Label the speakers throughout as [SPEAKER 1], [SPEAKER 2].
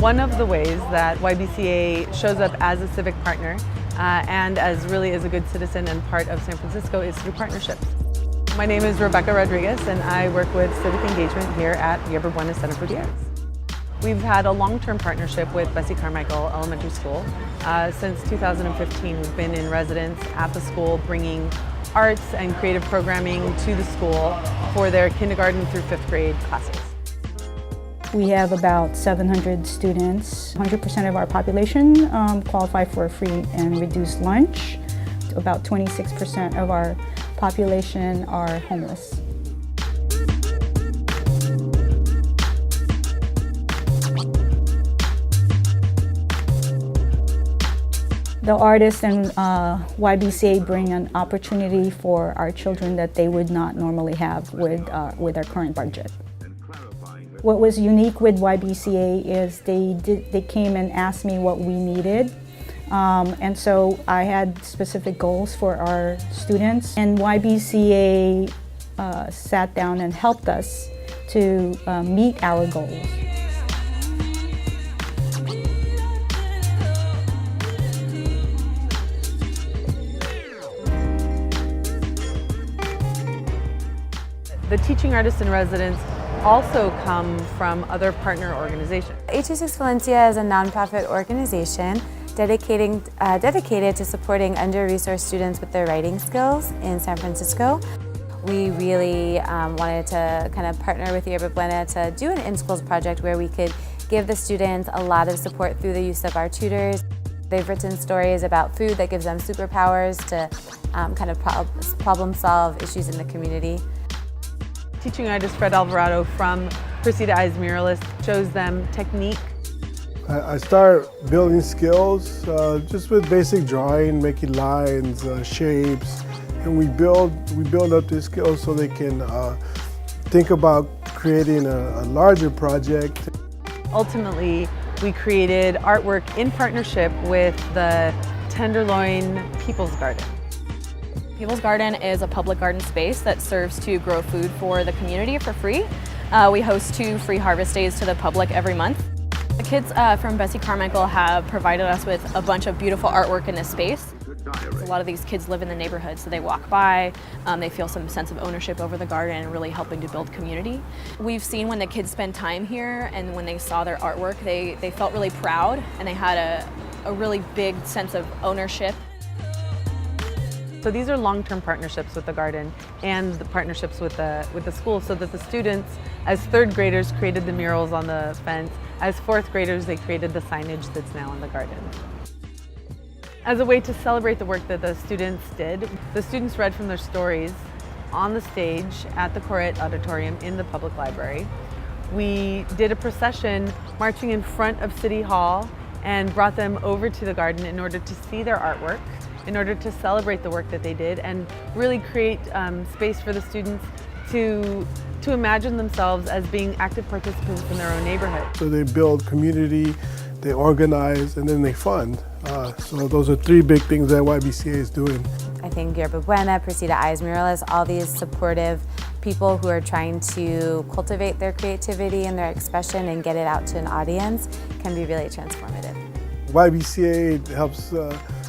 [SPEAKER 1] One of the ways that YBCA shows up as a civic partner and as really as a good citizen and part of San Francisco is through partnerships. My name is Rebecca Rodriguez and I work with civic engagement here at Yerba Buena Center for the Arts. We've had a long-term partnership with Bessie Carmichael Elementary School. Since 2015, we've been in residence at the school bringing arts and creative programming to the school for their kindergarten through 5th grade classes.
[SPEAKER 2] We have about 700 students. 100% of our population qualify for a free and reduced lunch. About 26% of our population are homeless. The artists and YBCA bring an opportunity for our children that they would not normally have with our current budget. What was unique with YBCA is they came and asked me what we needed. And so I had specific goals for our students, and YBCA sat down and helped us to meet our goals.
[SPEAKER 1] The teaching artists in residence also come from other partner organizations.
[SPEAKER 3] H6 Valencia is a nonprofit organization dedicated to supporting under-resourced students with their writing skills in San Francisco. We really wanted to kind of partner with Yerba Buena to do an in-schools project where we could give the students a lot of support through the use of our tutors. They've written stories about food that gives them superpowers to kind of problem solve issues in the community.
[SPEAKER 1] Teaching artist Fred Alvarado from Presida Eyes Muralist shows them technique.
[SPEAKER 4] I start building skills just with basic drawing, making lines, shapes, and we build up these skills so they can think about creating a larger project.
[SPEAKER 1] Ultimately, we created artwork in partnership with the Tenderloin People's Garden.
[SPEAKER 5] People's Garden is a public garden space that serves to grow food for the community for free. We host 2 free harvest days to the public every month. The kids from Bessie Carmichael have provided us with a bunch of beautiful artwork in this space. A lot of these kids live in the neighborhood, so they walk by, they feel some sense of ownership over the garden and really helping to build community. We've seen when the kids spend time here and when they saw their artwork, they felt really proud and they had a really big sense of ownership.
[SPEAKER 1] So these are long-term partnerships with the garden and the partnerships with the school, so that the students, as 3rd graders, created the murals on the fence. As 4th graders, they created the signage that's now in the garden. As a way to celebrate the work that the students did, the students read from their stories on the stage at the Corrette Auditorium in the public library. We did a procession marching in front of City Hall and brought them over to the garden in order to see their artwork, in order to celebrate the work that they did and really create space for the students to imagine themselves as being active participants in their own neighborhood.
[SPEAKER 4] So they build community, they organize, and then they fund. So those are 3 big things that YBCA is doing.
[SPEAKER 3] I think Yerba Buena, Presida Eyes Muralist, all these supportive people who are trying to cultivate their creativity and their expression and get it out to an audience can be really transformative.
[SPEAKER 4] YBCA helps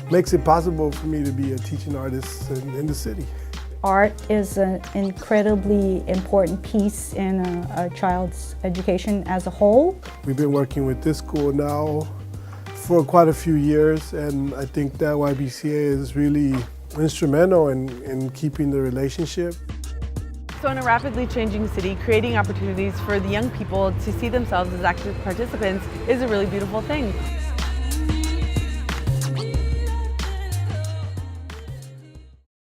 [SPEAKER 4] makes it possible for me to be a teaching artist in the city.
[SPEAKER 2] Art is an incredibly important piece in a child's education as a whole.
[SPEAKER 4] We've been working with this school now for quite a few years, and I think that YBCA is really instrumental in keeping the relationship.
[SPEAKER 1] So in a rapidly changing city, creating opportunities for the young people to see themselves as active participants is a really beautiful thing.